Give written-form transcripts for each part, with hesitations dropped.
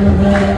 Amen.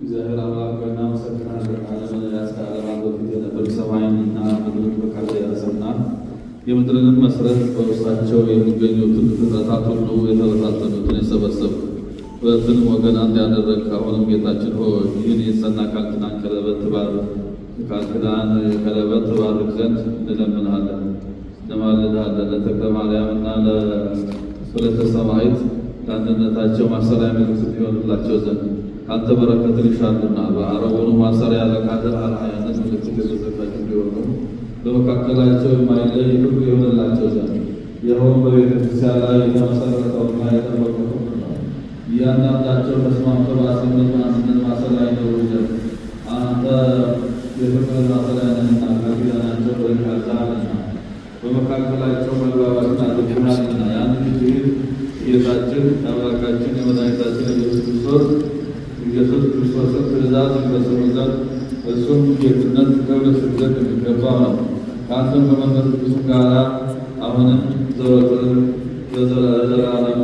እግዚአብሔር አምላክ እናመሰግናለን። ዓለምን ያስካለማን በፊት የነበሩ ሰማይንና ምድርን በቃል ያሰና የምድርንም መሰረት በውስጣቸው የሚገኙትን ፍጥረታት ሁሉ የተበታተኑትን የሰበሰብክ ሁለቱንም ወገን አንድ ያደረግክ አሁንም ጌታችን ሆይ ይህን የጸና ቃል ኪዳን ቀለበት ትባርክ ዘንድ እንለምንሃለን፣ እንማልድሃለን። ለተክለ ማርያምና ለወለተ ሰማዕት ለአንድነታቸው ማሰሪያ ምልክት ይሆንላቸው ዘንድ አንተ በረከትን ይሻሉና በአረቦኑ ማሰሪያ ለቃድር አርአያነት ምልክት የተዘጋጁ እንዲሆኑ በመካከላቸው የማይለይ ሁሉ ይሆንላቸው ዘንድ ይኸውም በቤተ ክርስቲያን ላይ የተመሰረተውና የጠበቀው ነው። እያንዳንዳቸው ተስማምተው በአንድነት ማሰሪያ ይኖሩ ዘንድ አንተ የፍቅር ማሰሪያ ነህና ቃል ኪዳናቸው በቃልህና በመካከላቸው መግባባትን አድርገሃልና ያን ጊዜ ጌታችን አምላካችን የመድኃኒታችን ኢየሱስ ክርስቶስን ትእዛዝ ይፈጽሙ ዘንድ እሱም ጌትነት ክብር ስግደት የሚገባ ነው። ከአንተም ከመንፈስ ቅዱስ ጋር አሁንም ዘወትር ለዘላለሙ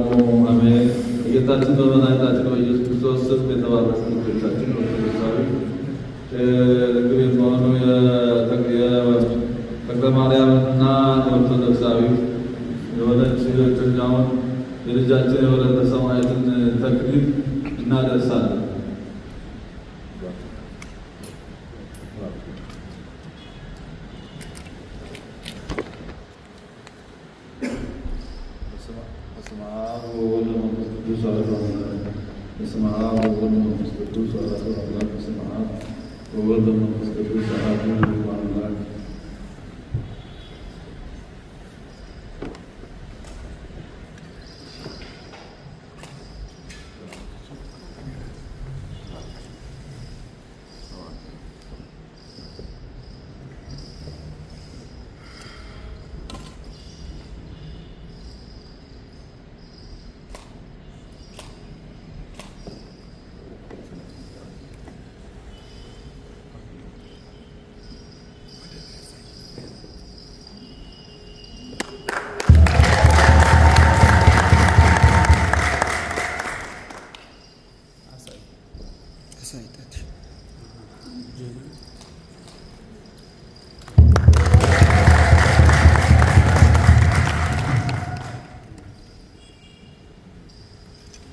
አሜን። ጌታችን በመድኃኒታችን በኢየሱስ ክርስቶስ ስም የተባረኩ ልጆቻችን ኦርቶዶክሳዊ እንግዲህ በሆኑ ተክለ ማርያምና ኦርቶዶክሳዊ የሆነች ችኛውን የልጃችን የወለተ ሰማዕትን ተክሊል እናደርሳለን። በስመ አብ ወወልድ ወመንፈስ ቅዱስ አሐዱ አምላክ። በስመ አብ ወወልድ ወመንፈስ ቅዱስ አሐዱ አምላክ። በስመ አብ ወወልድ ወመንፈስ ቅዱስ አሐዱ አምላክ።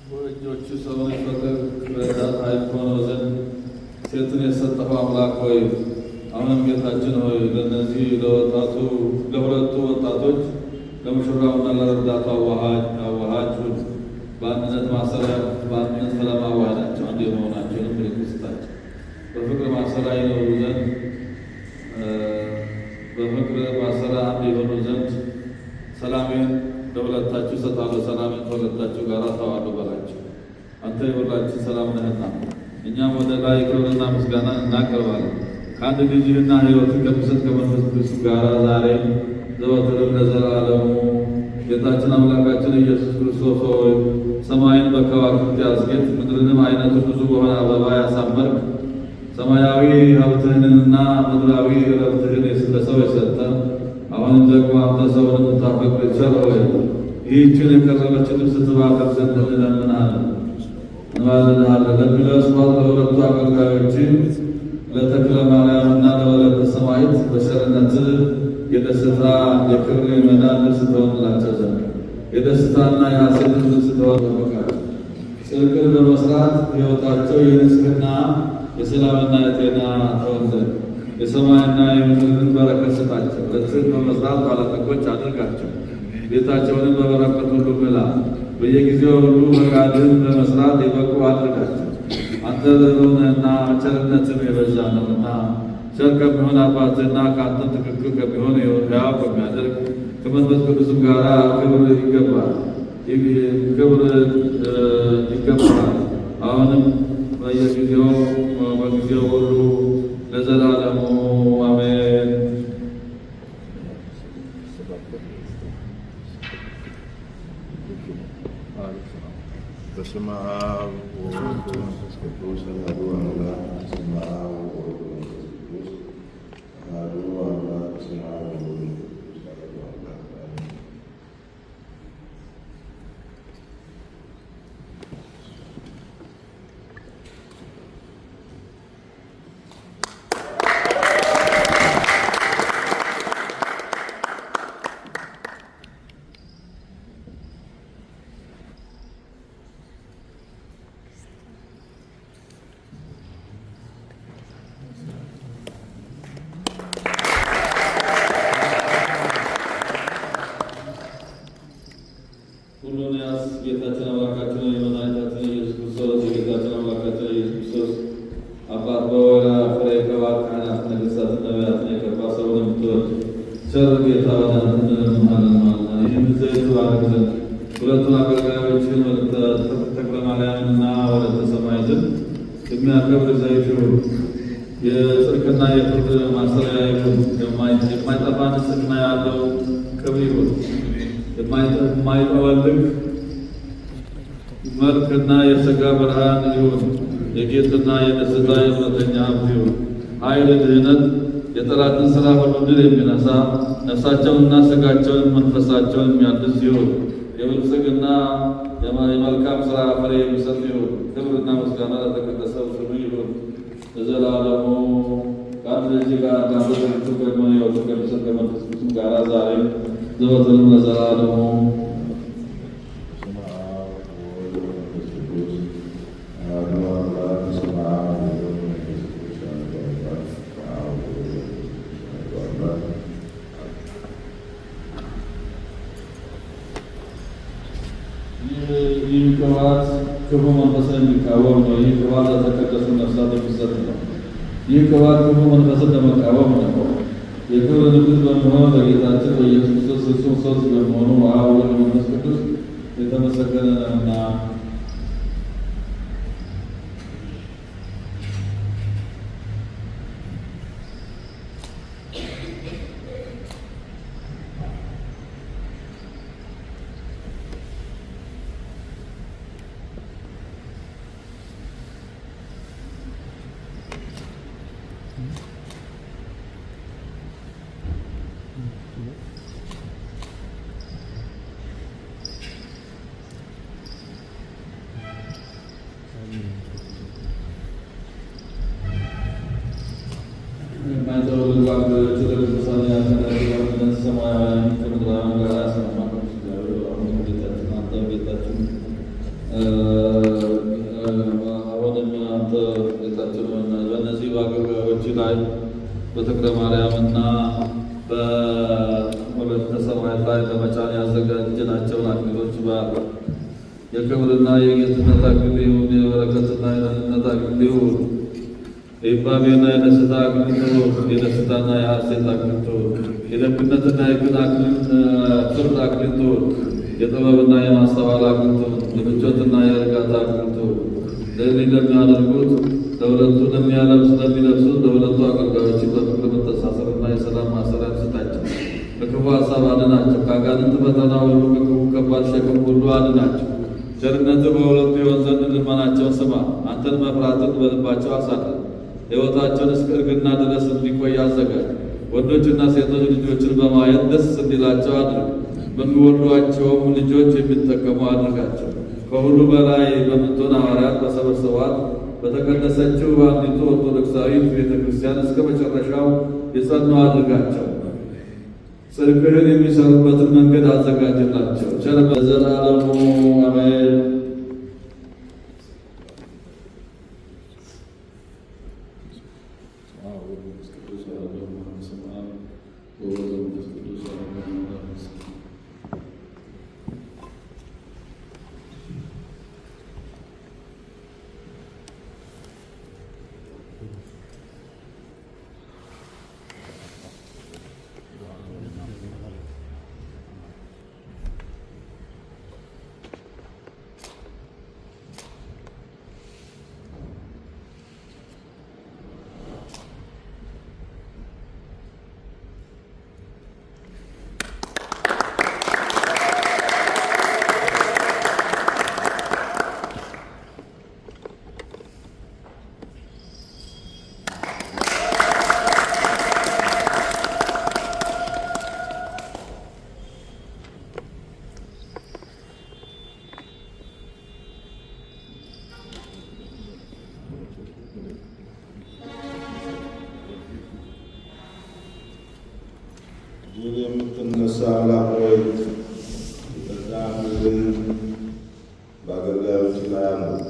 በእጆቹ ሰውን ፈጥረህ ረዳት ኃይል ሆነው ዘንድ ሴትን የሰጠኸው አምላክ ሆይ አሁንም ጌታችን ሆይ ለእነዚህ ለሁለቱ ወጣቶች ለሙሽራውና ለረዳቱ አዋሃጁን በአንድነት ማሰሪያ በአንድነት ስለማዋሃዳቸው አንድ የመሆናቸውንም ምልክት ስጣቸው። በፍቅር ማሰሪያ ይኖሩ ዘንድ በፍቅር ማሰሪያ አንድ የሆኑ ዘንድ ሰላሜን ለሁለታችሁ እሰጣለሁ፣ ሰላሜን ከሁለታችሁ ጋር ተዋለሁ በላቸው። አንተ የሁላችን ሰላም ነህና እኛም ወደ ላይ ክብርና ምስጋና እናቀርባለን። ከአንድ ልጅህና ሕይወትን ከሚሰጥ ከመንፈስ ቅዱስ ጋር ዛሬም ዘወትርም ለዘላለሙ። ጌታችን አምላካችን ኢየሱስ ክርስቶስ ሆይ ሰማይን በከዋክብት ያስጌጥ ምድርንም አይነቱ ብዙ በሆነ አበባ ያሳመርክ ሰማያዊ ሀብትህንና ምድራዊ ረብትህን ለሰው የሰጠ አሁንም ደግሞ አንተ ሰውን የምታፈቅር ቸር ሆይ ይህችን የቀረበች ልብስ ትባርክ ዘንድ እንለምንሃለን። ለሚለብሷት ለሁለቱ አገልጋዮች ለተክለ ማርያምና ለወለተ ሰማዕት በቸርነት የደስታ የክብር የመዳን ልብስ ትሆንላቸው ዘንድ የደስታና የሐሴት ልብስ ትሆንላቸው። ጽድቅን በመስራት ሕይወታቸው የንጽሕና የሰላምና የጤና ትሆን ዘንድ የሰማይና የምድርን በረከት ስጣቸው። ለጽድቅ በመስራት ባለጠጎች አድርጋቸው። ቤታቸውንም በበረከት ሁሉ ምላ። በየጊዜው ሁሉ ፈቃድህን በመስራት የበቁ አድርጋቸው። አንተ ርኅሩህና ቸርነትም የበዛ ነውና ቸር ከሚሆን አባትህና ከአንተም ትክክል ከሚሆን ሕያው ከሚያደርግ ከመንፈስ ቅዱስም ጋር ክብር ይገባል። አሁንም በየጊዜው በጊዜው ሁሉ ለዘላለሙ አሜን። በስመ አብ ወወልድ ወመንፈስ ቅዱስ አሐዱ አምላክ። በስመ አብ ወወልድ ወመንፈስ ቅዱስ አሐዱ አምላክ። በስመ አብ ወወልድ ወመንፈስ ቅዱስ አሐዱ አምላክ አሜን። ሁሉን ያስ ጌታችን አምላካችን የመድኃኒታችን ኢየሱስ ክርስቶስ የጌታችን አምላካችን ኢየሱስ ክርስቶስ አባት በወይራ ፍሬ የከባድ ካህናት ነገሥታት ነቢያትን የከባ ሰውን የምትወድ ቸር ጌታ ወደ አንተ እንለምንሃለን ማለት ነው። ይህን ዘይት ባርክ ዘንድ ሁለቱን አገልጋዮችን ወለተ ተክለ ማርያምንና ወለተ ሰማዕትን የሚያከብር ዘይት ይሁን። የጽድቅና የፍርድ ማሰሪያ ይሁን። የማይጠፋ ንጽሕና ያለው ቅብ ይሁን። የማይጠወልግ መልክና የሥጋ ብርሃን ይሁን። የጌጥና የደስታ የእውነተኛ ሀብት ይሁን። ኃይል፣ ድህነት፣ የጠላትን ሥራ ሁሉ ድል የሚነሳ ነፍሳቸውንና ሥጋቸውን መንፈሳቸውን የሚያድስ ይሁን። የብልጽግና የመልካም ሥራ ፍሬ የሚሰጥ ይሁን። ክብርና ምስጋና ለተቀደሰው ስሙ ይሁን ለዘላለሙ። ከአንድ ልጅ ጋር ከአንድ ትምህርቱ ደግሞ ሕይወቱ ከሚሰጥ ከመንፈስ ቅዱስ ጋር ዛሬም ዘወትርም ለዘላለሙ። በስመ አብ ወወልድ ወመንፈስ ቅዱስ አሐዱ አምላክ። በስመ አብ ወወልድ ወመንፈስ ቅዱስ አሐዱ አምላክ። በስመ አብ ወወልድ ወመንፈስ ቅዱስ አሐዱ አምላክ። ይህ ቅባት ክፉ መንፈስን የሚቃወም ነው። ይህ ቅባት ለተቀደሱ ነፍሳት የሚሰጥ ነው። ይህ ቅባት ክፉ መንፈስን ለመቃወም ነው። የክብር ንጉሥ በሚሆን በጌታችን በኢየሱስ ክርስቶስ ፍጹም ሦስት በመሆኑ አብ ወልድ መንፈስ ቅዱስ የተመሰገነ ነውና በእነዚህ በአገልጋዮች ላይ በተክለ ማርያምና በወለተ ሰማያት ላይ ለመጫን ያዘጋጀናቸውን አክሊሎች በዓል የክብርና የጌትነት አክሊል ይሁን፣ የበረከትና የደህንነት አክሊል ይሁን፣ የይባቤና የደስታ አክሊል ይሁን፣ የደስታና የሐሴት አክሊል ይሁን፣ የደግነትና የቅን ፍርድ አክሊል ይሁን፣ የጥበብና የማስተዋል አክሊል ይሁን፣ የምቾትና የእርጋታ አክሊል ይሁን። ለዚህ ለሚያደርጉት ለሁለቱ ለሚለብሱት ለሁለቱ አገልጋዮች በፍቅር መተሳሰርና የሰላም ማሰሪያ ስጣቸው። ከክፉ ሀሳብ አድናቸው። ከአጋንንት ፈተና ሁሉ ከክፉ ከባድ ሸክም ሁሉ አድናቸው። ቸርነትህ በሁለቱ ይሆን ዘንድ ልመናቸውን ስማ። አንተን መፍራትን በልባቸው አሳድር። ሕይወታቸውን እስከ እርግና ድረስ እንዲቆይ አዘጋጅ። ወንዶችና ሴቶች ልጆችን በማየት ደስ እንዲላቸው አድርግ። በሚወልዷቸውም ልጆች የሚጠቀሙ አድርጋቸው። ከሁሉ በላይ በምትሆን ሐዋርያት በሰበሰቧት በተቀደሰችው አንዲቱ ኦርቶዶክሳዊት ቤተ ክርስቲያን እስከ መጨረሻው የጸኑ አድርጋቸው። ጽድቅህን የሚሰሩበትን መንገድ አዘጋጅላቸው። ቸር በዘላለሙ አሜን። ድል የምትነሳ አምላክ ሆይ የጸናህን በአገልጋዮች ላይ አኑር።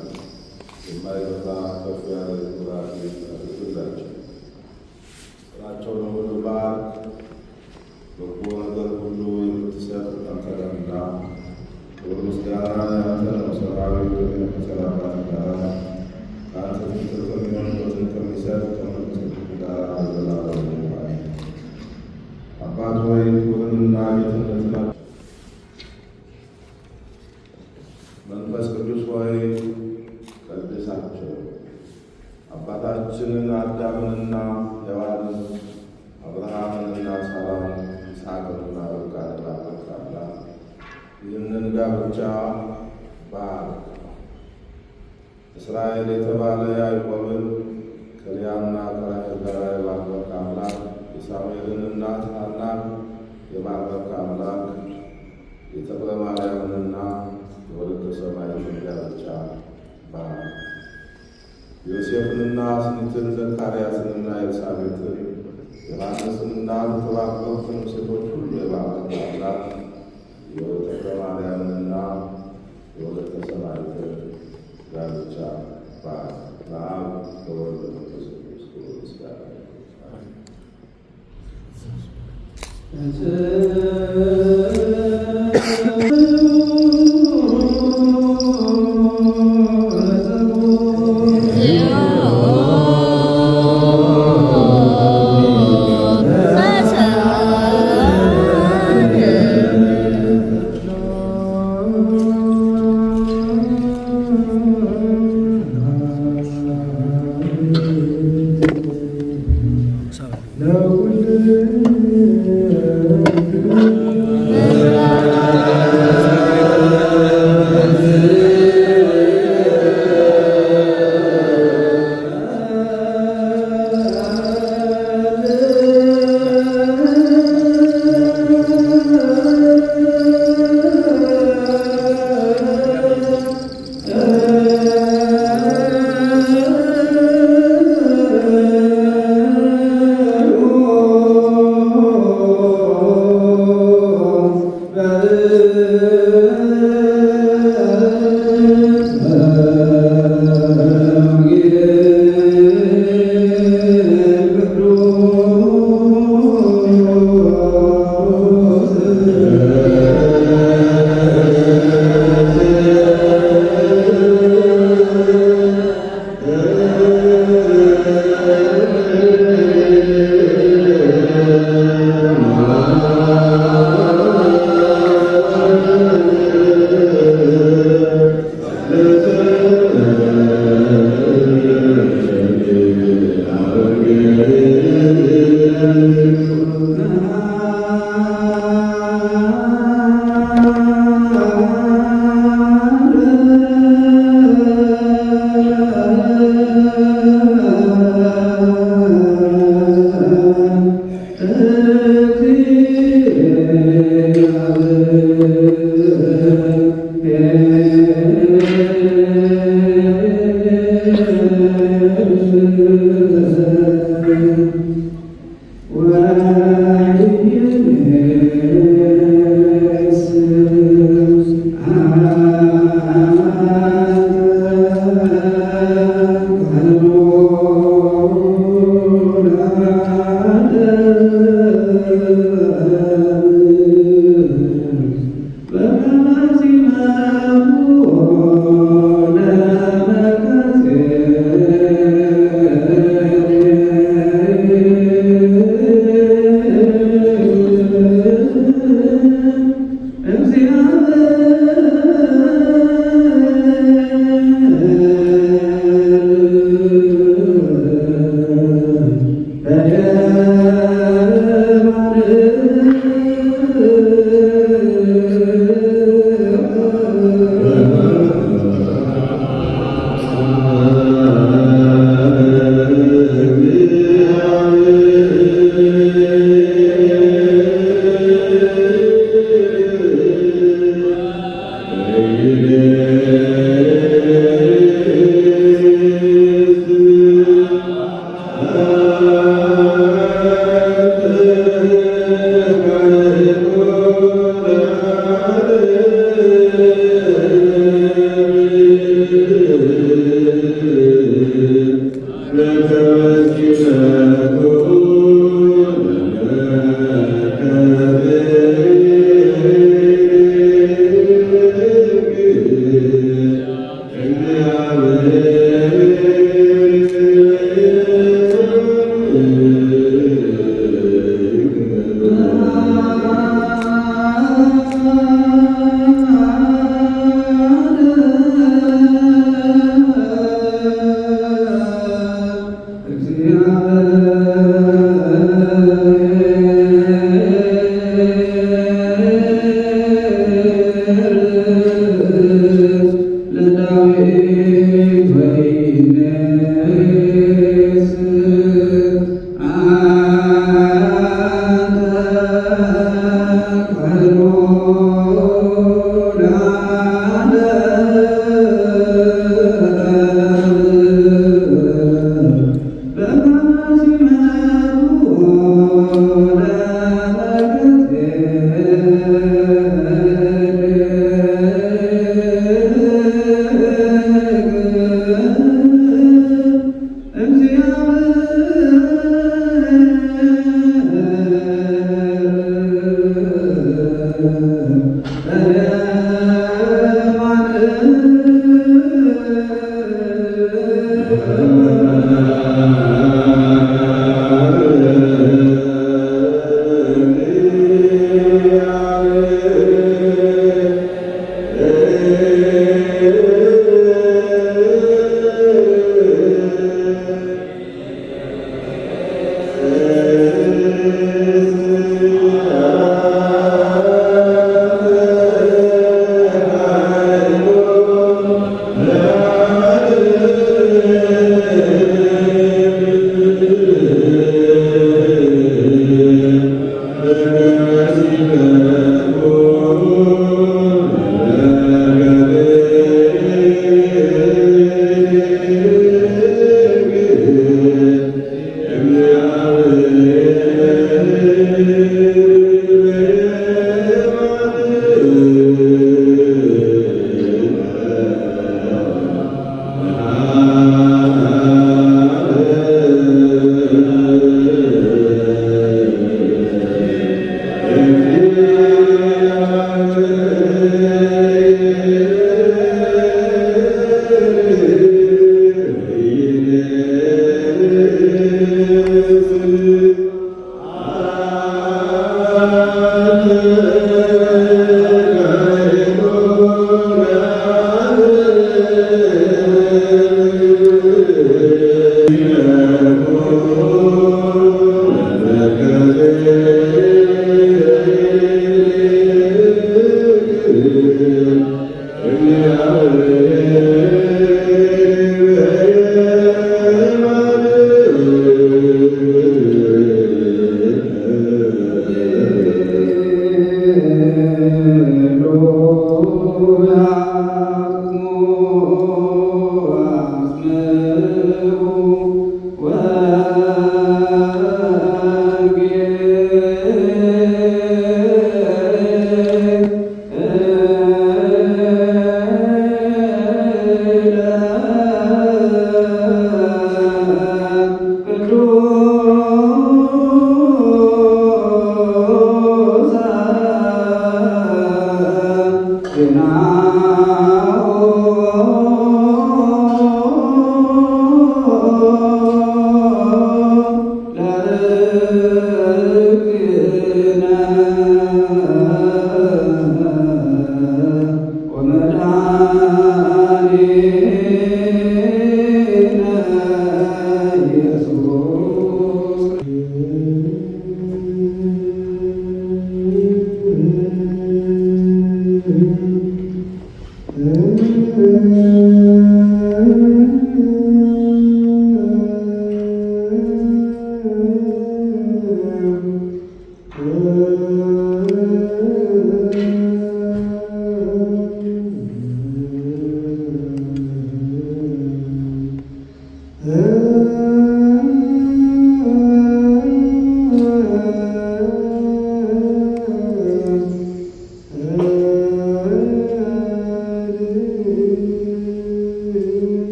የማይጠፋ ከፍ ያለ ኩራት አድርግላቸው። ስራቸውን ሁሉ ባርክ። በጎ ነገር ሁሉ የምትሰጥ አንተ ነህና ክብር ምስጋና ያንተ ነው። ሰራዊት ከሚመሰል አባት ጋር ከአንተ ፊት ከሚሆን ሕይወትን ከሚሰጥ ከመንፈስ ቅዱስ ጋር ለዘላለሙ አሜን። አባት ሆይ ክብርንና ጌትነትን መንፈስ ቅዱስ ሆይ ቀድሳቸው። አባታችንን አዳምንና ሔዋንን አብርሃምንና ሳራን ይስሐቅንና ርብቃን ባረክህ። ይህንን ጋብቻ ባርክ። እስራኤል የተባለ ያዕቆብን ከልያና ከራሔል ጋር የባረክህ አምላክ የሳሙኤልን እናት ሐናን የባረክህ አምላክ የተክለ ማርያምንና የወለተ ሰማያትን ጋብቻ ባርክ። ዮሴፍንና አስኒትን ዘካርያስንና ኤልሳቤጥን ዮሐንስንና የተባረኩትን ሴቶች ሁሉ የባረክህ አምላክ የተክለ ማርያምንና የወለተ ሰማያትን ጋብቻ ባርክ። ለአብ ለወልድ ለመንፈስ ቅዱስ ክብር ምስጋና ይሁን።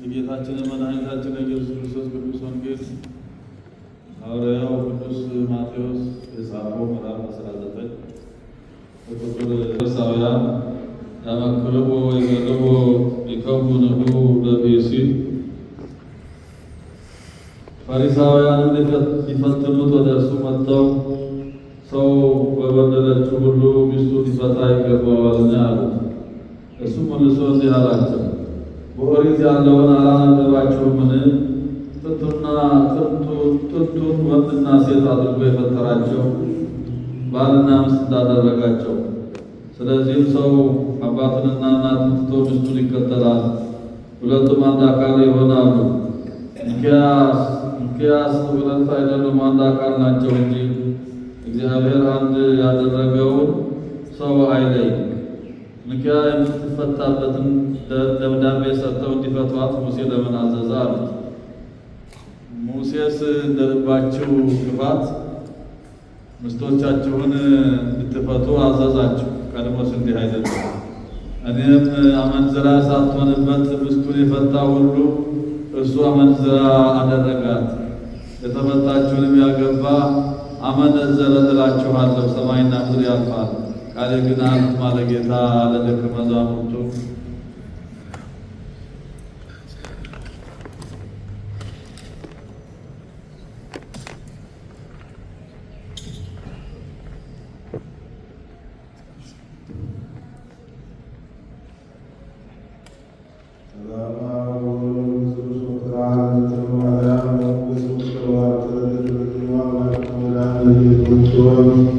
የጌታችንን መድኃኒታችን ኢየሱስ ክርስቶስ ቅዱስ ወንጌል ሐዋርያው ቅዱስ ማቴዎስ የጻፈው ምዕራፍ 19 ቁጥር ፈሪሳውያን ያመክርዎ ወይቤልዎ ይከውንሁ ለብእሲ ፈሪሳውያንም ሊፈትኑት ወደ እርሱ መጥተው ሰው በበደለችው ሁሉ ሚስቱን ሊፈታ ይገባዋልን አሉት። እርሱ መልሶ እንዲህ አላቸው፣ በኦሪት ያለውን አላነበባችሁምን? ጥንቱን ወንድና ሴት አድርጎ የፈጠራቸው ባልና ሚስት እንዳደረጋቸው። ስለዚህም ሰው አባቱንና እናቱን ትቶ ሚስቱን ይከተላል፣ ሁለቱም አንድ አካል ይሆናሉ። እንኪያስ ሁለት አይደሉም አንድ አካል ናቸው እንጂ። እግዚአብሔር አንድ ያደረገውን ሰው አይለይ። እንኪያ የምትፈታበትን ደብዳቤ ሰጥተው እንዲፈቷት ሙሴ ለምን አዘዘ አሉት። ሙሴስ እንደ ልባችሁ ክፋት ሚስቶቻችሁን እንድትፈቱ አዘዛችሁ። ቀድሞስ እንዲህ አይደለም። እኔም አመንዝራ ሳትሆንበት ሚስቱን የፈታ ሁሉ እርሱ አመንዝራ አደረጋት፣ የተፈታችሁንም ያገባ አመነዘረ እላችኋለሁ። ሰማይና ምድር ያልፋል፣ ቃሌ ግን አያልፍም አለ ጌታ ለደቀ መዛሙርቱ። Lord.